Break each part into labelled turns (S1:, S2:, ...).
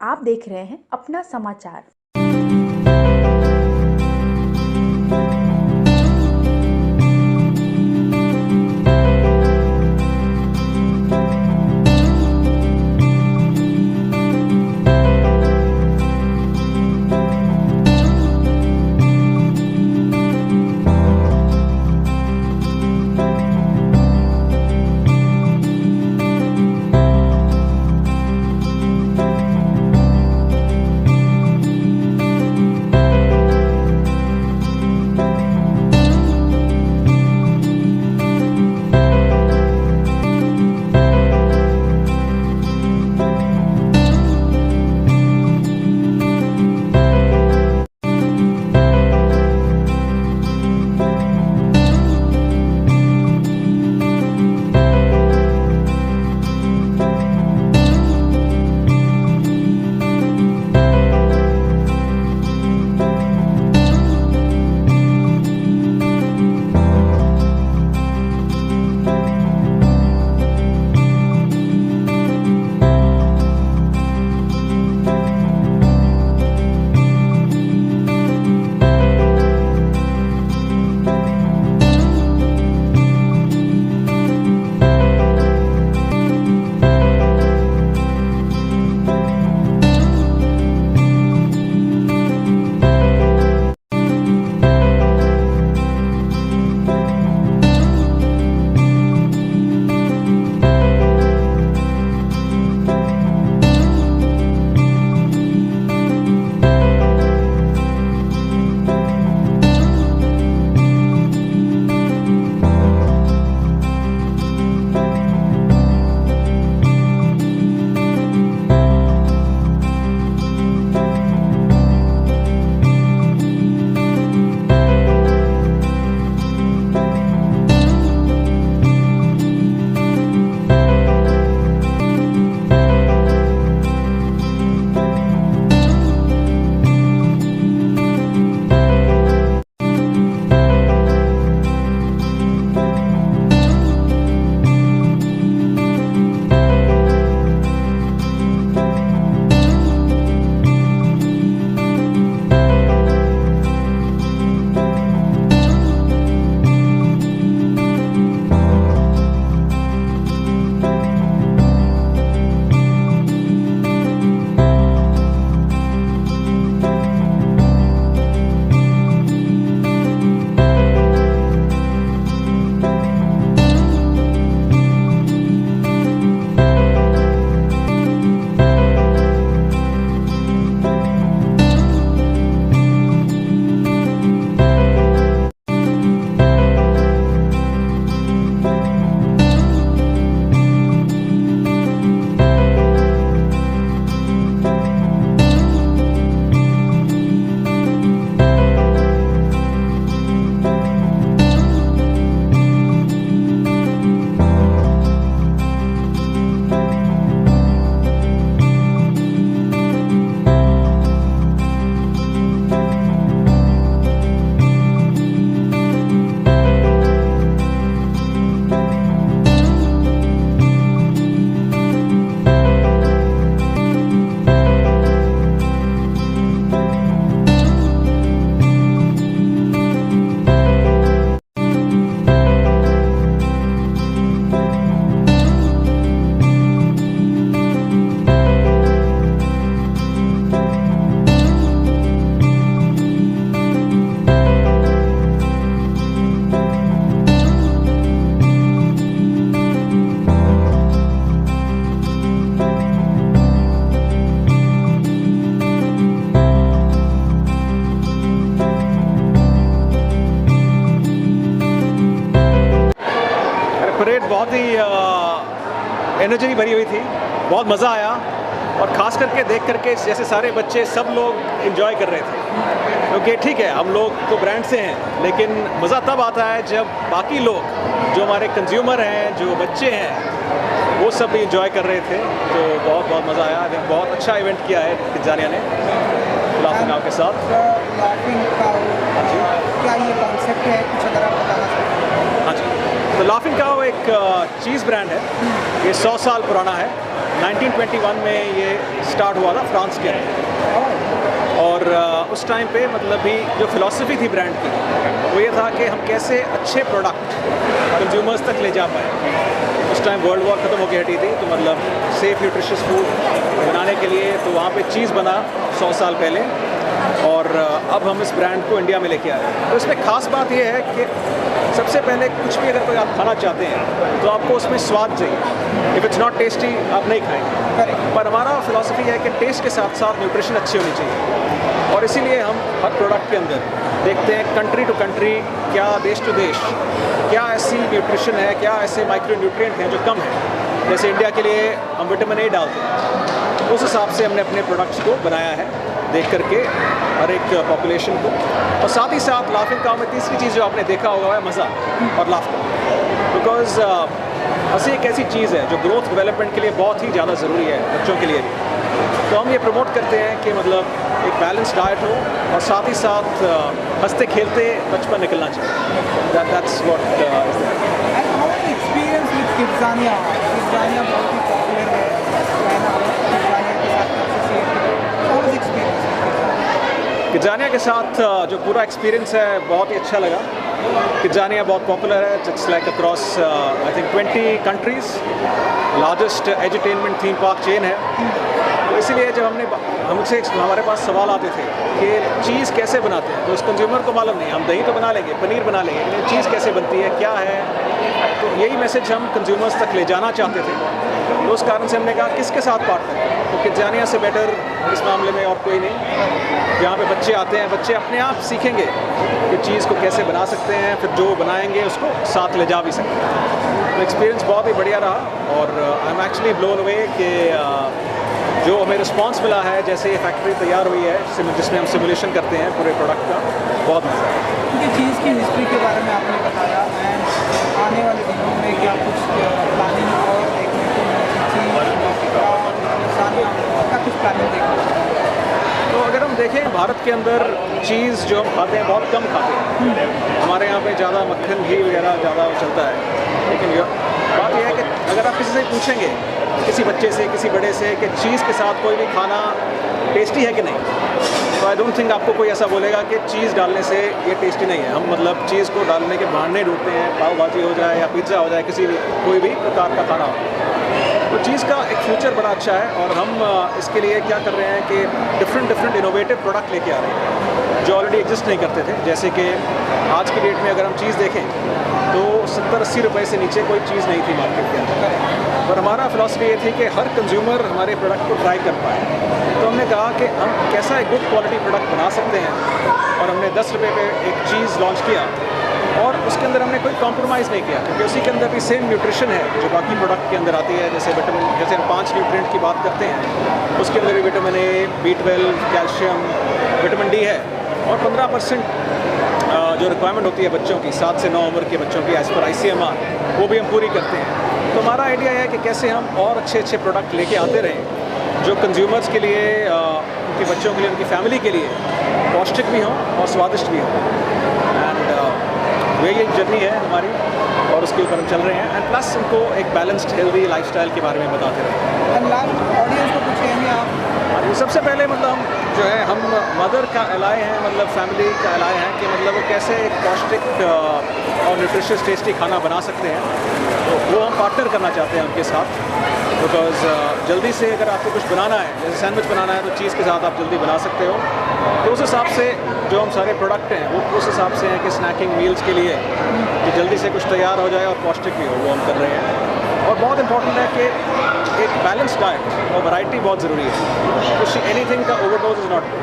S1: आप देख रहे हैं अपना समाचार।
S2: परेड बहुत ही एनर्जी भरी हुई थी, बहुत मज़ा आया और ख़ास करके देख करके जैसे सारे बच्चे सब लोग इन्जॉय कर रहे थे। क्योंकि ठीक है हम लोग तो ब्रांड से हैं, लेकिन मज़ा तब आता है जब बाकी लोग जो हमारे कंज्यूमर हैं, जो बच्चे हैं, वो सब भी इन्जॉय कर रहे थे। तो बहुत बहुत मज़ा आया। बहुत अच्छा इवेंट किया है किड्जानिया ने लाफिंग काऊ के साथ।
S3: लाफिंग काऊ, क्या ये कॉन्सेप्ट है, कुछ अगर आप बताना सकते हैं?
S2: हाँ जी, तो लाफिंग काऊ एक चीज़ ब्रांड है, ये 100 साल पुराना है। 1921 में ये स्टार्ट हुआ था फ्रांस के अंदर। और उस टाइम पे मतलब भी जो फ़िलॉसफी थी ब्रांड की वो ये था कि हम कैसे अच्छे प्रोडक्ट कंज्यूमर्स तक ले जा पाए। उस टाइम वर्ल्ड वॉर ख़त्म होकर हटी थी, तो मतलब सेफ़ न्यूट्रिशियस फूड बनाने के लिए तो वहाँ पे चीज़ बना 100 साल पहले, और अब हम इस ब्रांड को इंडिया में लेके आए हैं। तो इसमें ख़ास बात यह है कि सबसे पहले कुछ भी अगर कोई आप खाना चाहते हैं तो आपको उसमें स्वाद चाहिए। इफ़ इट्स नॉट टेस्टी आप नहीं खाएंगे। पर हमारा फ़िलॉसफी है कि टेस्ट के साथ साथ न्यूट्रिशन अच्छी होनी चाहिए, और इसीलिए हम हर प्रोडक्ट के अंदर देखते हैं कंट्री टू कंट्री, क्या देश टू देश क्या ऐसी न्यूट्रिशन है, क्या ऐसे माइक्रो न्यूट्रिएंट हैं जो कम है। जैसे इंडिया के लिए हम विटामिन ए डालते हैं, उस हिसाब से हमने अपने प्रोडक्ट्स को बनाया है देख करके हर एक पॉपुलेशन को। और साथ ही साथ लाफिंग काउ में तीसरी चीज़ जो आपने देखा होगा है मज़ा और लाफ्टर। बिकॉज हंसी एक ऐसी चीज़ है जो ग्रोथ डेवलपमेंट के लिए बहुत ही ज़्यादा ज़रूरी है, बच्चों के लिए भी। तो हम ये प्रमोट करते हैं कि मतलब एक बैलेंस डाइट हो और साथ ही साथ हंसते खेलते बचपन निकलना चाहिए। That's what is that.
S3: And how experience with KidZania? KidZania बहुत ही पॉपुलर है, किड्ज़ानिया के साथ एसोसिएट है। How was experience?
S2: किड्ज़ानिया के साथ जो पूरा एक्सपीरियंस है बहुत ही अच्छा लगा। किड्ज़ानिया बहुत पॉपुलर है, it's like across I think 20 countries, largest entertainment theme park chain है। तो इसीलिए जब हमारे पास सवाल आते थे कि चीज़ कैसे बनाते हैं, तो उस कंज्यूमर को मालूम नहीं। हम दही तो बना लेंगे, पनीर बना लेंगे, लेकिन चीज़ कैसे बनती है, क्या है, तो यही मैसेज हम कंज्यूमर्स तक ले जाना चाहते थे। तो उस कारण से हमने कहा किसके साथ पार्टनर करें, तो किड्ज़ानिया से बेटर इस मामले में और कोई नहीं। यहाँ पे बच्चे आते हैं, बच्चे अपने आप सीखेंगे कि चीज़ को कैसे बना सकते हैं, फिर जो बनाएंगे उसको साथ ले जा भी सकते हैं। तो एक्सपीरियंस बहुत ही बढ़िया रहा, और I am actually blown away कि जो हमें रिस्पांस मिला है, जैसे ये फैक्ट्री तैयार हुई है जिसमें हम सिमुलेशन करते हैं पूरे प्रोडक्ट का, बहुत मज़ा है।
S3: क्योंकि चीज़ की हिस्ट्री के बारे में आपने बताया, एंड आने वाले दिनों में क्या कुछ प्लानिंग और देखने को मिलेगी, क्या कुछ प्लानिंग देखने को मिलेगी?
S2: तो अगर हम देखें भारत के अंदर चीज़ जो हम खाते हैं बहुत कम खाते हैं। हमारे यहाँ पे ज़्यादा मक्खन घी वगैरह ज़्यादा चलता है, लेकिन बात यह है कि अगर आप किसी से पूछेंगे, किसी बच्चे से, किसी बड़े से, कि चीज़ के साथ कोई भी खाना टेस्टी है कि नहीं, तो आई डोंट थिंक आपको कोई ऐसा बोलेगा कि चीज़ डालने से ये टेस्टी नहीं है। हम मतलब चीज़ को डालने के बहाने ढूंढते हैं, पाव भाजी हो जाए या पिज़्ज़ा हो जाए, कोई भी प्रकार का खाना हो। तो चीज़ का एक फ्यूचर बड़ा अच्छा है, और हम इसके लिए क्या कर रहे हैं कि डिफरेंट इनोवेटिव प्रोडक्ट लेके आ रहे हैं जो ऑलरेडी एग्जिस्ट नहीं करते थे। जैसे कि आज की डेट में अगर हम चीज़ देखें तो 70-80 रुपए से नीचे कोई चीज़ नहीं थी मार्केट के अंदर, और हमारा फिलॉसफी ये थी कि हर कंज्यूमर हमारे प्रोडक्ट को ट्राई कर पाए। तो हमने कहा कि हम कैसा एक गुड क्वालिटी प्रोडक्ट बना सकते हैं, और हमने 10 रुपये पे एक चीज़ लॉन्च किया, और उसके अंदर हमने कोई कॉम्प्रोमाइज़ नहीं किया, क्योंकि उसी के अंदर भी सेम न्यूट्रिशन है जो बाकी प्रोडक्ट के अंदर आती है। जैसे हम 5 न्यूट्रिएंट की बात करते हैं, उसके अंदर भी vitamin A, B12, calcium, vitamin D है, और 15% जो रिक्वायरमेंट होती है बच्चों की 7 से 9 उम्र के बच्चों की एज़ पर ICMR, वो भी हम पूरी करते हैं। तो हमारा आइडिया है कि कैसे हम और अच्छे प्रोडक्ट लेके आते रहें जो कंज्यूमर्स के लिए, उनके बच्चों के लिए, उनकी फैमिली के लिए पौष्टिक भी हों और स्वादिष्ट भी हों। एंड वही एक जर्नी है हमारी, और उसके ऊपर हम चल रहे हैं, एंड प्लस उनको एक बैलेंस्ड हेल्दी लाइफस्टाइल के बारे में बताते रहे।
S3: एंड लास्ट ऑडियंस को कुछ कहेंगे आप?
S2: सबसे पहले मतलब हम मदर का एलाय हैं, मतलब फैमिली का एलाय हैं कि मतलब वो कैसे एक पौष्टिक और न्यूट्रिशियस टेस्टी खाना बना सकते हैं। तो वो हम पार्टनर करना चाहते हैं उनके साथ, बिकॉज़ जल्दी से अगर आपको कुछ बनाना है, जैसे सैंडविच बनाना है, तो चीज़ के साथ आप जल्दी बना सकते हो। तो उस हिसाब से जो हम सारे प्रोडक्ट हैं वो उस हिसाब से हैं कि स्नैकिंग मील्स के लिए कि जल्दी से कुछ तैयार हो जाए और पौष्टिक भी हो, वो हम कर रहे हैं। और बहुत इंपॉर्टेंट है कि एक बैलेंस डाइट और वैरायटी बहुत ज़रूरी है। कुछ एनीथिंग का ओवरडोज इज़ नॉट गुड।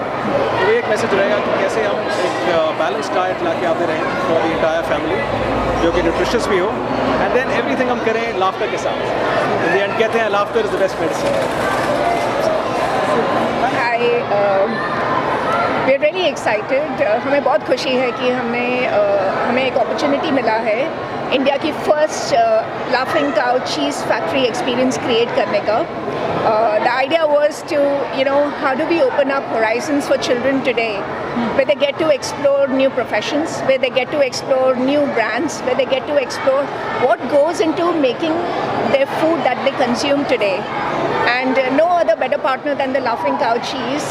S2: तो ये एक मैसेज रहेगा कि कैसे हम एक बैलेंस डाइट ला के आते रहें फॉर द एंटायर फैमिली, जो कि न्यूट्रिशियस भी हो, एंड देन एवरीथिंग हम करें लाफ्टर के साथ। इन द एंड कहते हैं laughter is the best medicine.
S4: We are really excited. हमें बहुत खुशी है कि हमें एक अपॉर्चुनिटी मिला है इंडिया की फर्स्ट लाफिंग काउ चीज़ फैक्ट्री एक्सपीरियंस क्रिएट करने का. The idea was to, how do we open up horizons for children today, where they get to explore new professions, where they get to explore new brands, where they get to explore what goes into making their food that they consume today. And no other better partner than the Laughing Cow Cheese.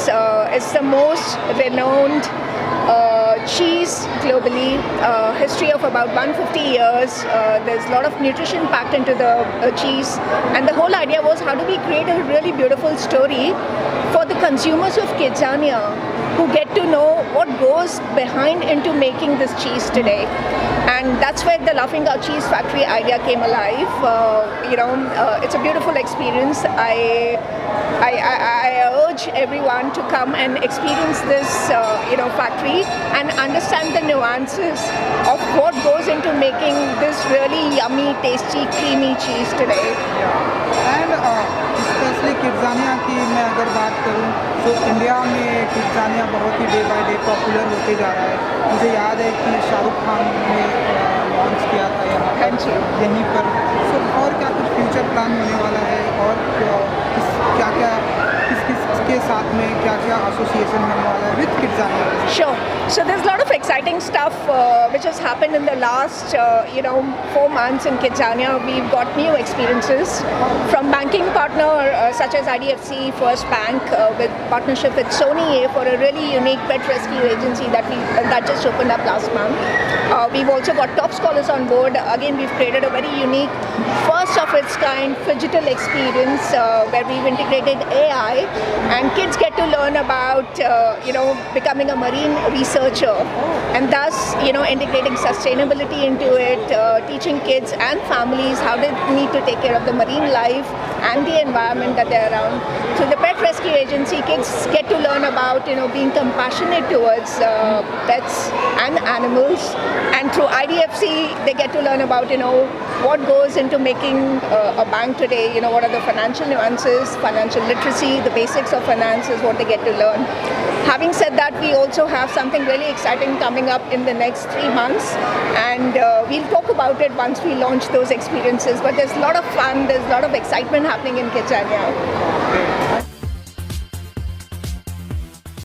S4: It's the most renowned cheese globally, history of about 150 years. There's a lot of nutrition packed into the cheese, and the whole idea was how do we create a really beautiful story for the consumers of Kidzania who get to know what goes behind into making this cheese today. And that's where the Laughing Cow Cheese Factory idea came alive. It's a beautiful experience. I urge everyone to come and experience this, factory and understand the nuances of what goes into making this really yummy, tasty, creamy cheese today.
S3: And specially KidZania की मैं अगर बात करूं तो India में किड्ज़ानिया बहुत ही day by day popular होते जा रहा है. मुझे याद है कि शाहरुख खान ने लॉन्च किया था यहाँ पर यहीं पर. सो और क्या कुछ फ्यूचर प्लान होने वाला है और क्या क्या किसके साथ में क्या क्या एसोसिएशन होने वाला है with किड्ज़ानिया?
S4: Sure. So there's a lot of exciting stuff which has happened in the last 4 months in Kidzania. We've got new experiences from banking partner such as IDFC First Bank with partnership with Sony for a really unique pet rescue agency that just opened up last month. We've also got top scholars on board. Again, we've created a very unique, first of its kind digital experience where we've integrated AI, and kids get to learn about becoming a marine researcher, and thus integrating sustainability into it, teaching kids and families how they need to take care of the marine life and the environment that they're around. So the pet rescue agency, kids get to learn about being compassionate towards pets and animals, and through IDFC they get to learn about what goes into making a bank today. What are the financial nuances, financial literacy, the basics of finance is what they get to learn. Having said that, we also have something really exciting coming up in the next 3 months, and we'll talk about it once we launch those experiences. But there's a lot of fun, there's a lot of excitement happening in Kidzania.